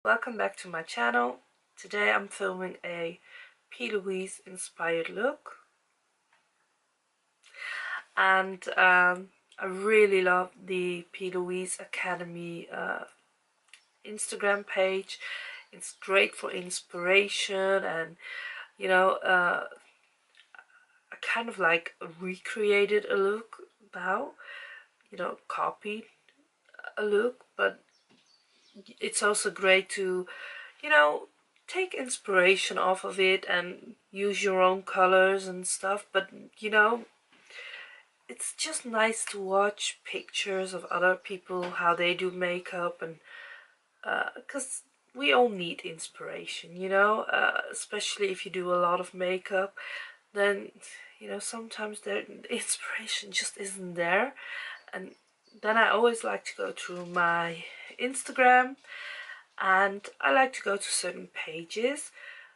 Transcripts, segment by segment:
Welcome back to my channel. Today I'm filming a Louise inspired look, and I really love the Louise Academy Instagram page. It's great for inspiration, and you know, I kind of like recreated a look now, copied a look, but it's also great to, you know, take inspiration off of it and use your own colors and stuff. But it's just nice to watch pictures of other people, how they do makeup, and because we all need inspiration, especially if you do a lot of makeup, then sometimes the inspiration just isn't there. And then I always like to go through my Instagram, and I like to go to certain pages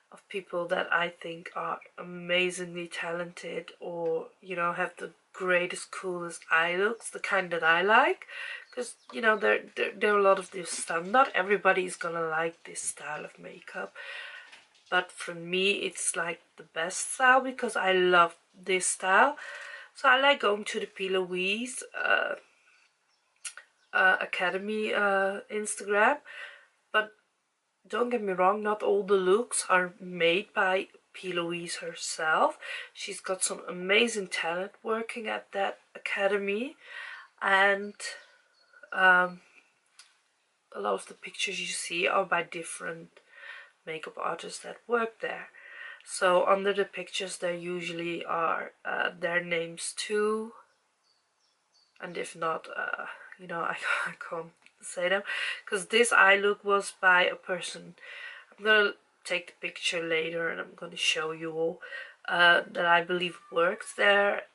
of people that I think are amazingly talented, or have the greatest, coolest eye looks, the kind that I like. Because there are a lot of this style. Not everybody is gonna like this style of makeup, but for me it's like the best style because I love this style. So I like going to the P. Louise Academy Instagram. But don't get me wrong, not all the looks are made by P. Louise herself. She's got some amazing talent working at that academy, and a lot of the pictures you see are by different makeup artists that work there. So under the pictures there usually are their names too, and if not, I can't say them, because this eye look was by a person. I'm gonna take the picture later and I'm gonna show you all that I believe works there.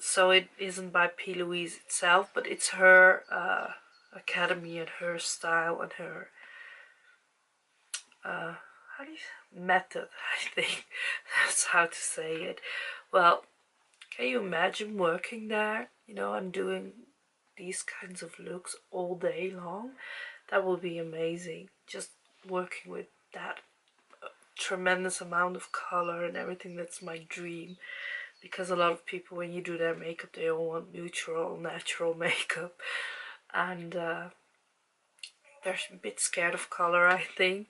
So it isn't by P. Louise itself, but it's her academy and her style and her how do you method, I think that's how to say it. Well, can you imagine working there, and doing these kinds of looks all day long? That will be amazing. Just working with that tremendous amount of color and everything. That's my dream, because a lot of people, when you do their makeup, they all want neutral, natural makeup, and they're a bit scared of color, I think.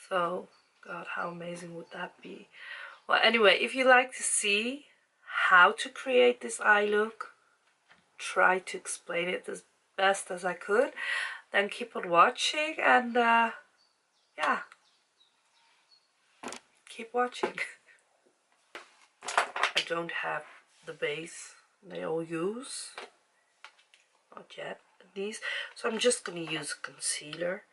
So god, how amazing would that be? Well, anyway, if you like to see how to create this eye look, try to explain it as best as I could, then keep on watching, and yeah, keep watching. I don't have the base they all use, not yet at least, so I'm just gonna use a concealer.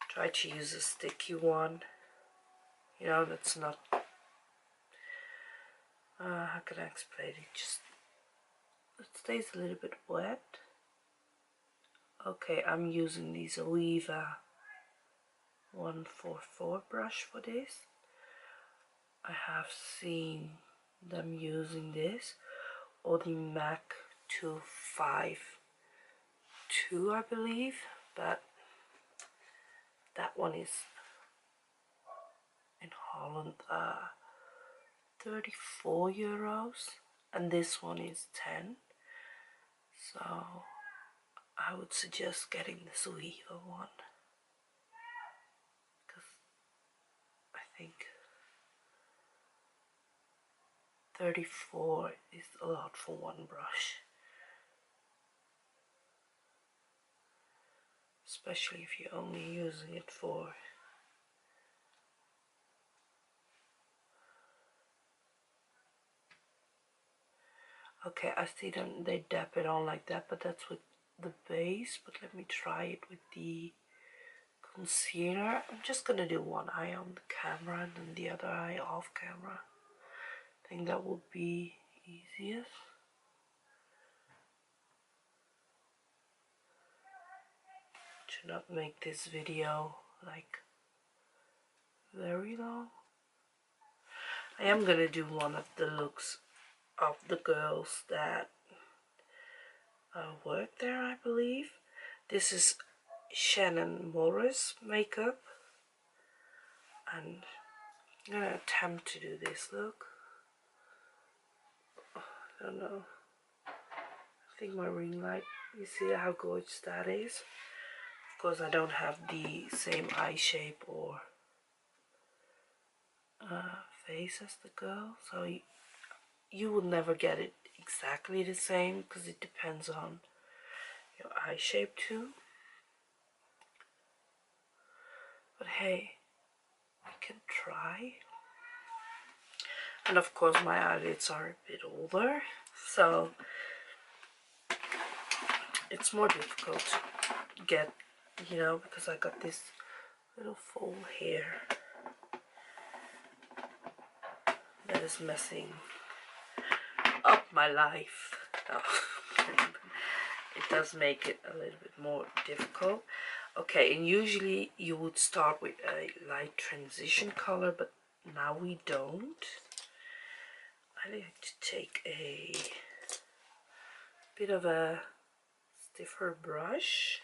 Try to use a sticky one, that's not how can I explain it, just it stays a little bit wet. Okay, I'm using the Oliva 144 brush for this. I have seen them using this, or the MAC 252, I believe, but that one is in Holland 34 euros, and this one is 10. So I would suggest getting the Oliva one, because I think 34 is a lot for one brush, especially if you're only using it for okay, I see them, they dab it on like that, but that's with the base. But let me try it with the concealer. I'm just gonna do one eye on the camera and then the other eye off camera. I think that will be easiest. To not make this video like very long. I am gonna do one of the looks of the girls that work there, I believe. This is Shannon Morris makeup, and I'm gonna attempt to do this look. I don't know. I think my ring light, you see how gorgeous that is? Of course, I don't have the same eye shape or face as the girl, so you will never get it exactly the same because it depends on your eye shape too. But hey, we can try. And of course my eyelids are a bit older, so it's more difficult to get, you know, because I got this little fold here that is messing up my life. No. It does make it a little bit more difficult. Okay, and usually you would start with a light transition color, but now we don't. I like to take a bit of a stiffer brush,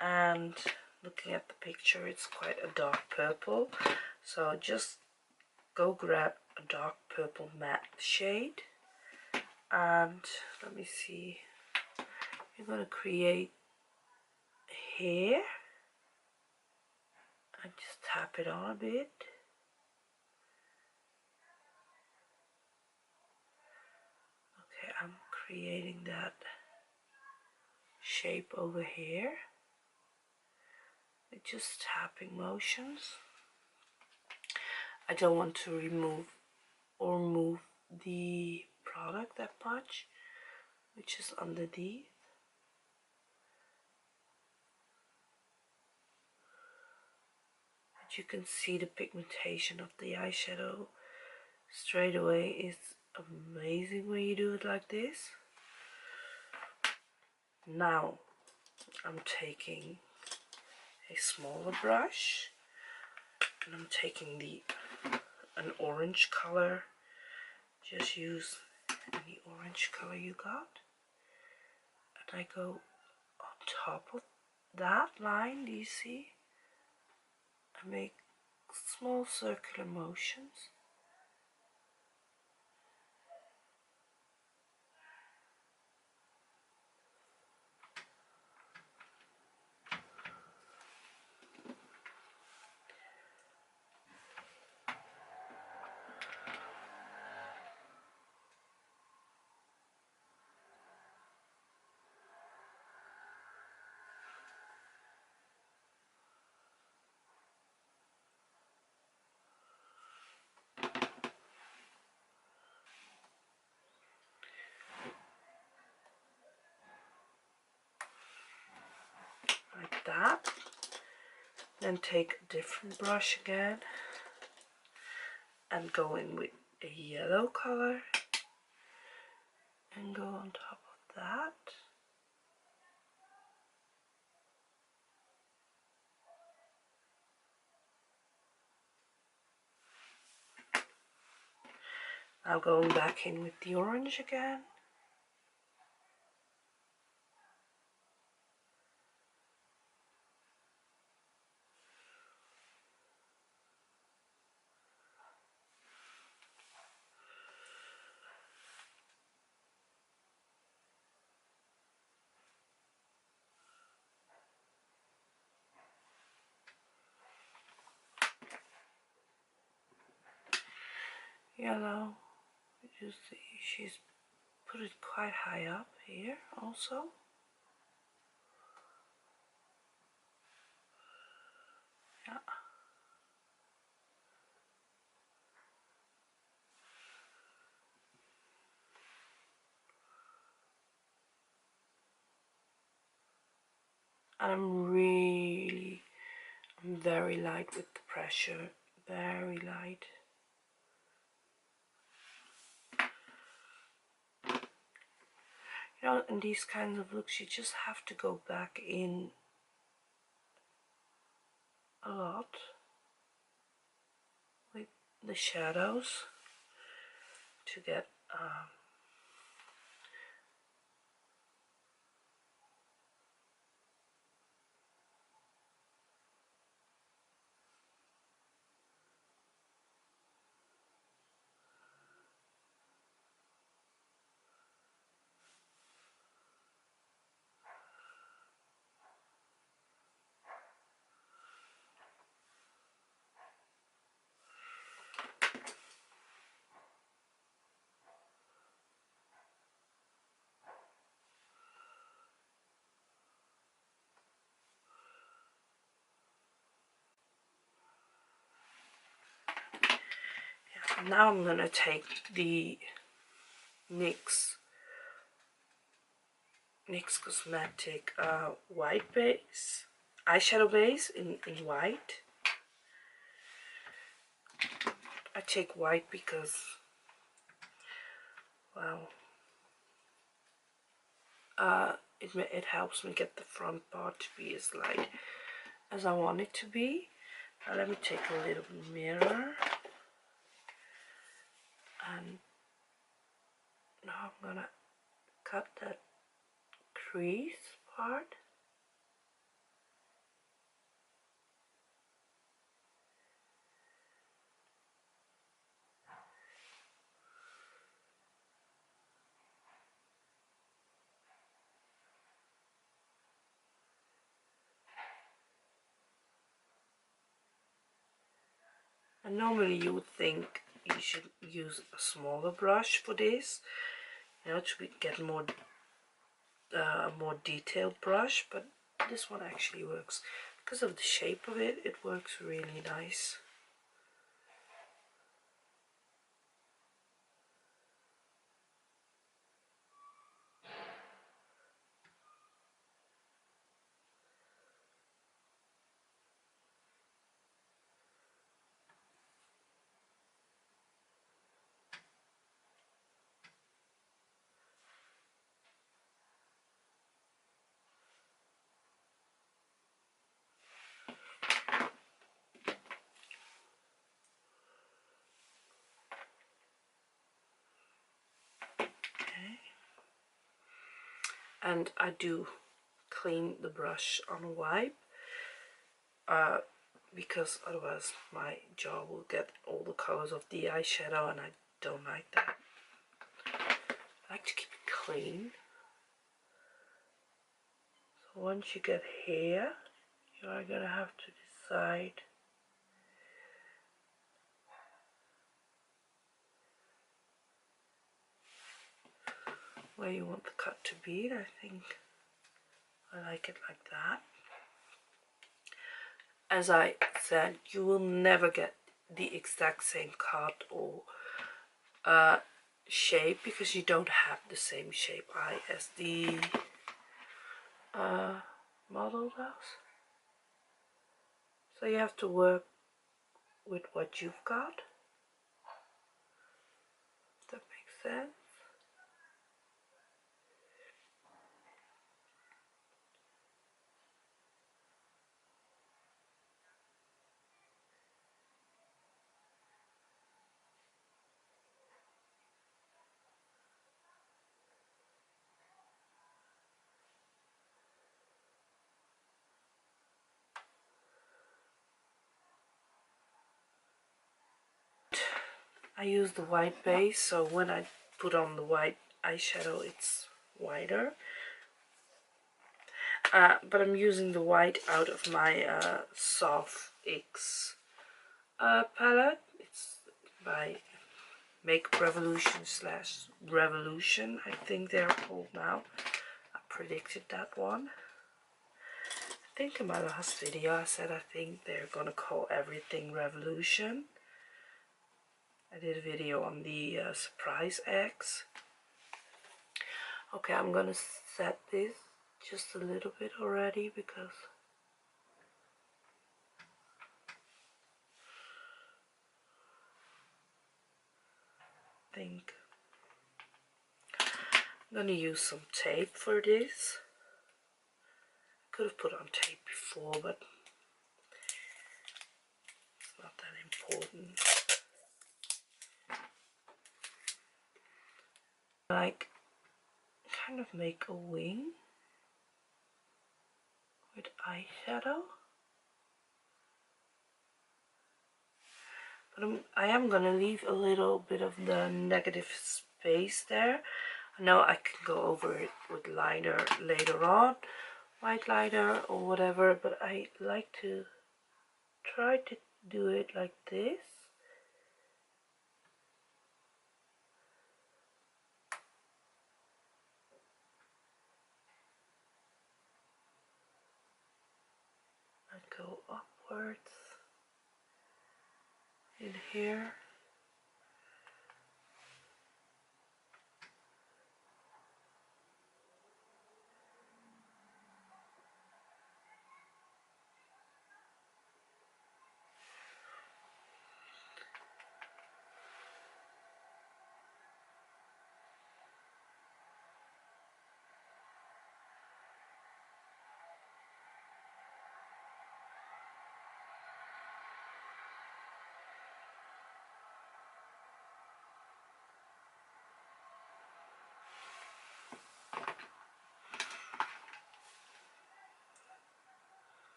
and looking at the picture, it's quite a dark purple, so just go grab a dark purple matte shade, and let me see, you're going to create a hair and just tap it on a bit. Okay, I'm creating that shape over here with just tapping motions. I don't want to remove or move the product that much, which is underneath. But you can see the pigmentation of the eyeshadow straight away. It's amazing when you do it like this. Now I'm taking a smaller brush and I'm taking an orange color. Just use any orange color you got, and I go on top of that line. Do you see? I make small circular motions. Like that. Then take a different brush again and go in with a yellow color and go on top of that. Now going back in with the orange again. Yellow. You see she's put it quite high up here also. Yeah. And I'm very light with the pressure, very light. You know, in these kinds of looks, you just have to go back in a lot with the shadows to get Now I'm gonna take the NYX white base, eyeshadow base in white. I take white because, well, it helps me get the front part to be as light as I want it to be. Now let me take a little mirror, and now I'm gonna cut that crease part. And normally you would think you should use a smaller brush for this, you know, to get more detailed brush, but this one actually works because of the shape of it. It works really nice. Okay. And I do clean the brush on a wipe, because otherwise my jaw will get all the colors of the eyeshadow, and I don't like that. I like to keep it clean. So once you get here, you are gonna have to decide where you want the cut to be. I think I like it like that. As I said, you will never get the exact same cut or shape because you don't have the same shape eye as the model does. So you have to work with what you've got. If that makes sense. I use the white base, so when I put on the white eyeshadow it's whiter. But I'm using the white out of my Soft X palette. It's by Make Revolution / Revolution, I think they're called now. I predicted that one. I think in my last video I said I think they're gonna call everything Revolution. I did a video on the surprise eggs. Okay, I'm gonna set this just a little bit already because I think I'm gonna use some tape for this. I could have put on tape before, but it's not that important. Like, kind of make a wing with eyeshadow. But I am gonna leave a little bit of the negative space there. I know I can go over it with liner later on, white liner or whatever, but I like to try to do it like this. I go upwards in here.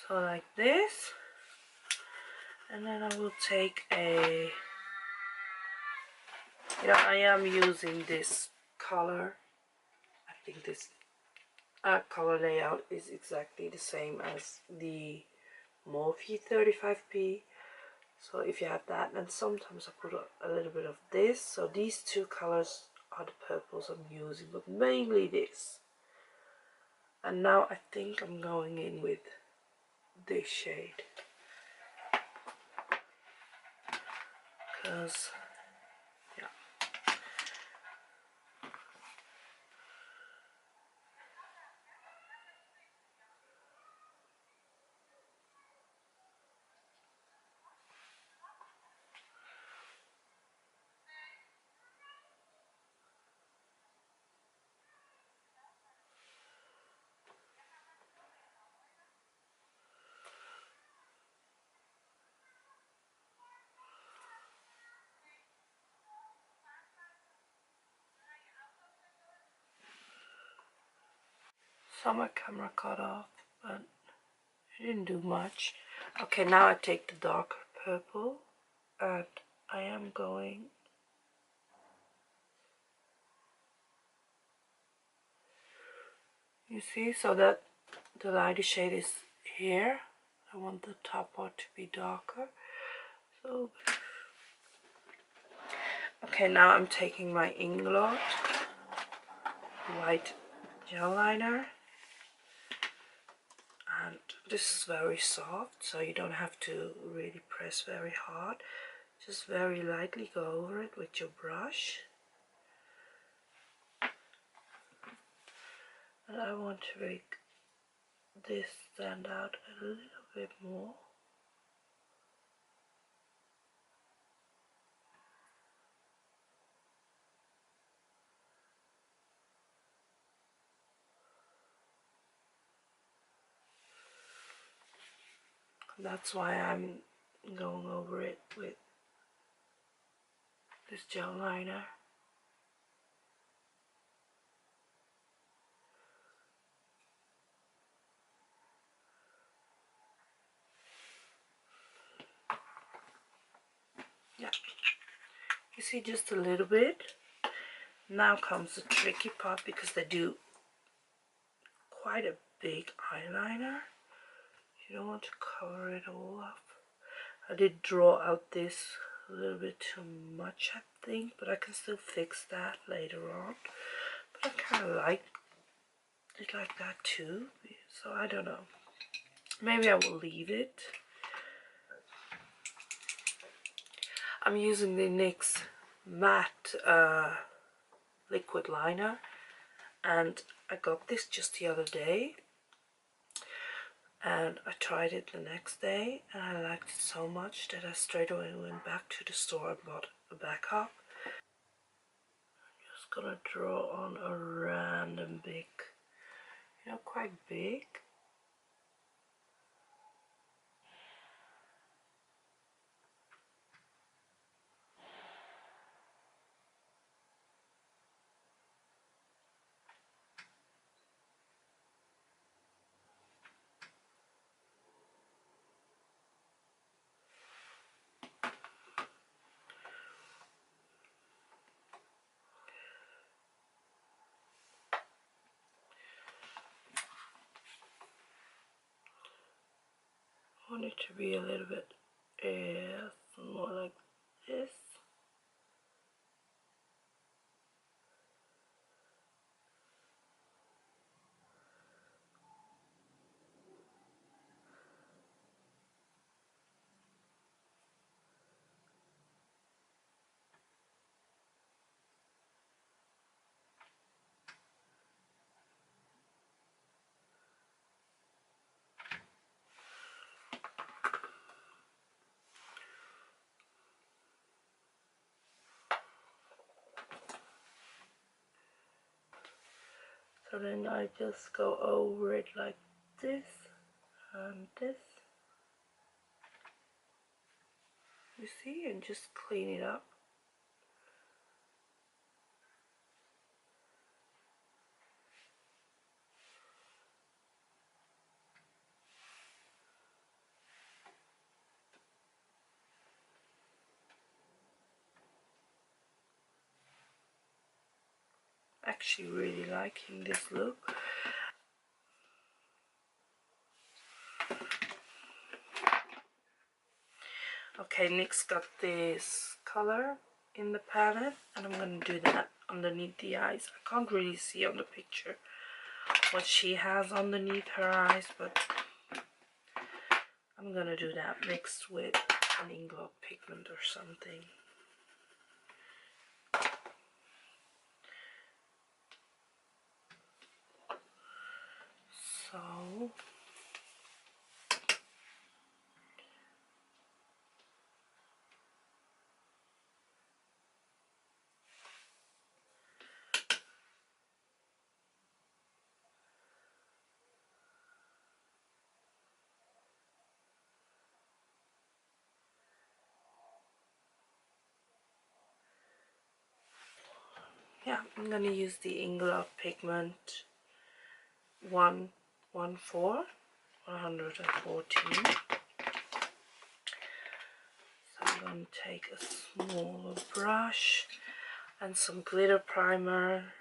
So like this. And then I will take a, I am using this color. I think this color layout is exactly the same as the Morphe 35p. So if you have that, and sometimes I put a little bit of this. So these two colors are the purples I'm using, but mainly this. And now I think I'm going in with this shade, because yeah, so my camera cut off, but it didn't do much. Okay, now I take the darker purple and I am going, you see, so that the lighter shade is here. I want the top part to be darker. So okay, now I'm taking my Inglot white gel liner, and this is very soft, so you don't have to really press very hard. Just very lightly go over it with your brush. And I want to make this stand out a little bit more. That's why I'm going over it with this gel liner. Yeah, you see, just a little bit. Now comes the tricky part, because they do quite a big eyeliner. You don't want to cover it all up. I did draw out this a little bit too much, I think, but I can still fix that later on. But I kind of like it like that too, so I don't know. Maybe I will leave it. I'm using the NYX matte liquid liner, and I got this just the other day, and I tried it the next day and I liked it so much that I straight away went back to the store and bought a backup. I'm just gonna draw on a random big, quite big. I want it to be a little bit more like this. So then I just go over it like this and this. You see, and just clean it up. Actually really liking this look. Okay, NYX got this color in the palette, and I'm gonna do that underneath the eyes. I can't really see on the picture what she has underneath her eyes, but I'm gonna do that mixed with an Inglot pigment or something. So yeah, I'm gonna use the Inglot pigment 114. So I'm going to take a smaller brush and some glitter primer.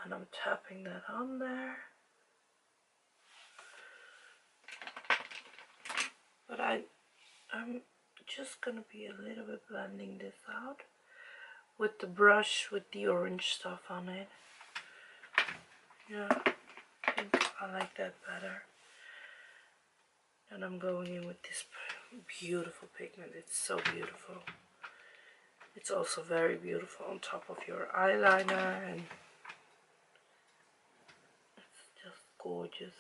And I'm tapping that on there. But I'm just going to be a little bit blending this out with the brush with the orange stuff on it. Yeah, I think I like that better. And I'm going in with this beautiful pigment. It's so beautiful. It's also very beautiful on top of your eyeliner, and it's just gorgeous.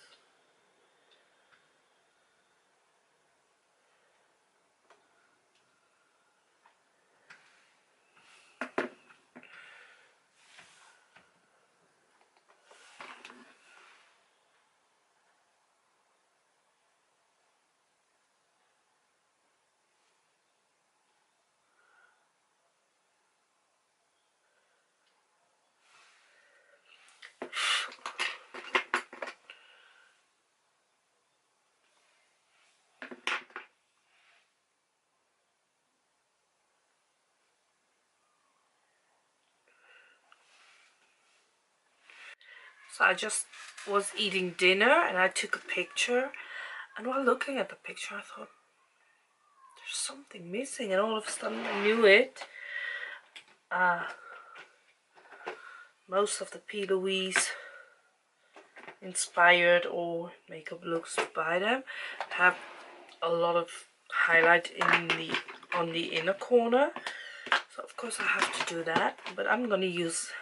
So I just was eating dinner and I took a picture, and while looking at the picture I thought there's something missing, and all of a sudden I knew it. Most of the P. Louise inspired or makeup looks by them have a lot of highlight on the inner corner, so of course I have to do that. But I'm gonna use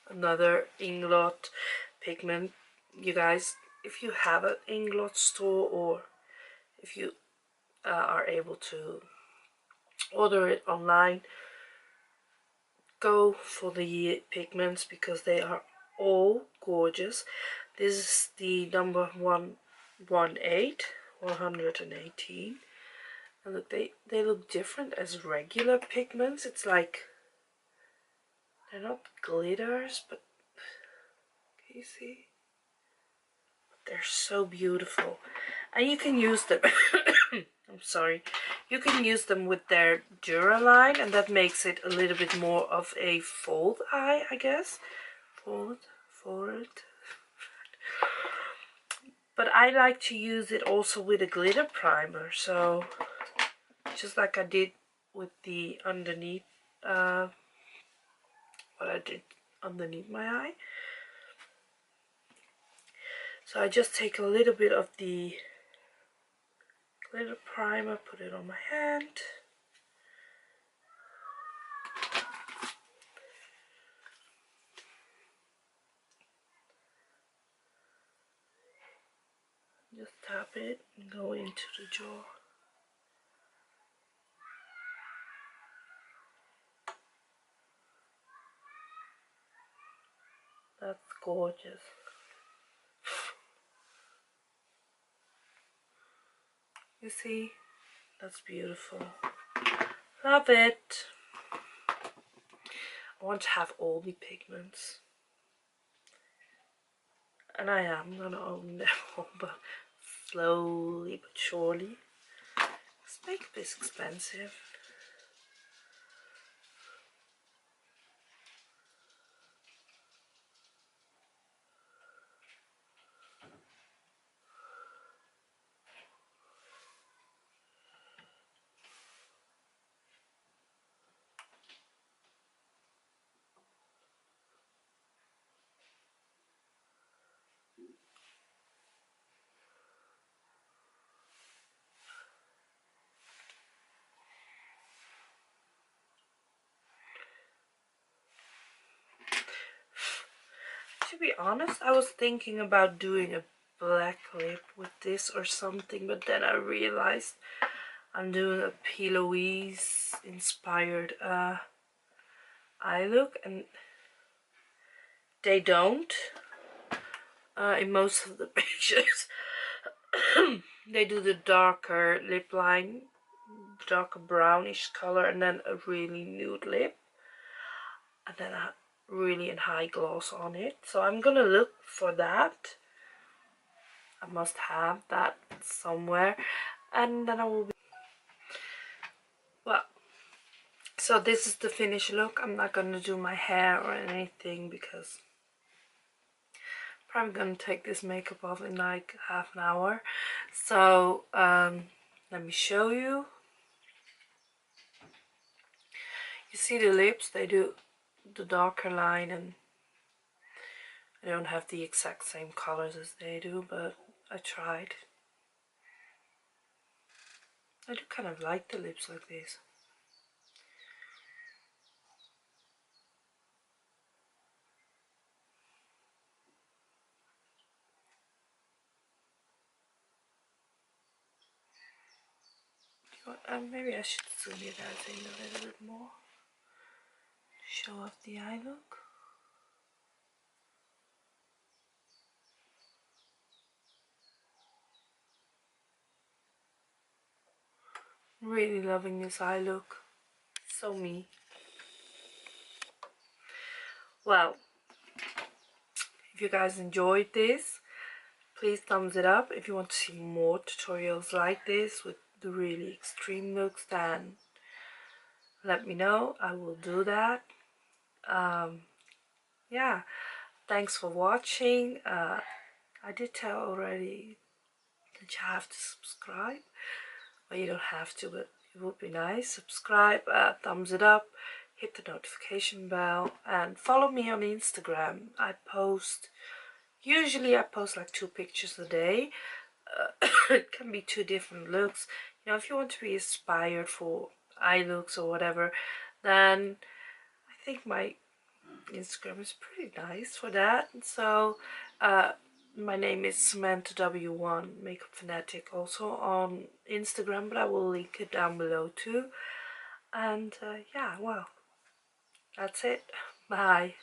another Inglot pigment. You guys, if you have an Inglot store, or if you are able to order it online, go for the pigments because they are all gorgeous. This is the number 118, and look, they look different as regular pigments. It's like they're not glitters, but can you see? They're so beautiful, and you can use them I'm sorry, you can use them with their Duraline, and that makes it a little bit more of a fold eye, I guess. Fold. But I like to use it also with a glitter primer, so just like I did with the underneath, what I did underneath my eye. So I just take a little bit of the glitter primer, put it on my hand. Just tap it and go into the jaw. That's gorgeous. You see? That's beautiful. Love it. I want to have all the pigments. And I am gonna own them all, but slowly but surely. This makeup is expensive. To be honest, I was thinking about doing a black lip with this or something, but then I realized I'm doing a plouise inspired eye look, and they don't in most of the pictures. They do the darker lip line, darker brownish color, and then a really nude lip, and then a really high gloss on it. So I'm gonna look for that. I must have that somewhere, and then I will be well. So this is the finished look. I'm not gonna do my hair or anything because I'm probably gonna take this makeup off in like half an hour. So let me show you. You see the lips, they do the darker line, and I don't have the exact same colors as they do, but I tried. I do kind of like the lips like this. Maybe I should zoom it out in a little bit more. Show off the eye look. Really loving this eye look. So me. Well, if you guys enjoyed this, please thumbs it up. If you want to see more tutorials like this with the really extreme looks, then let me know. I will do that. Yeah, thanks for watching. I did tell already that you have to subscribe. Well, you don't have to, but it would be nice. Subscribe, thumbs it up, hit the notification bell, and follow me on Instagram. Usually I post like 2 pictures a day. It can be 2 different looks. You know, if you want to be inspired for eye looks or whatever, then I think my Instagram is pretty nice for that. So my name is Samantha W1 Makeup Fanatic also on Instagram, but I will link it down below too. And yeah, well, that's it. Bye.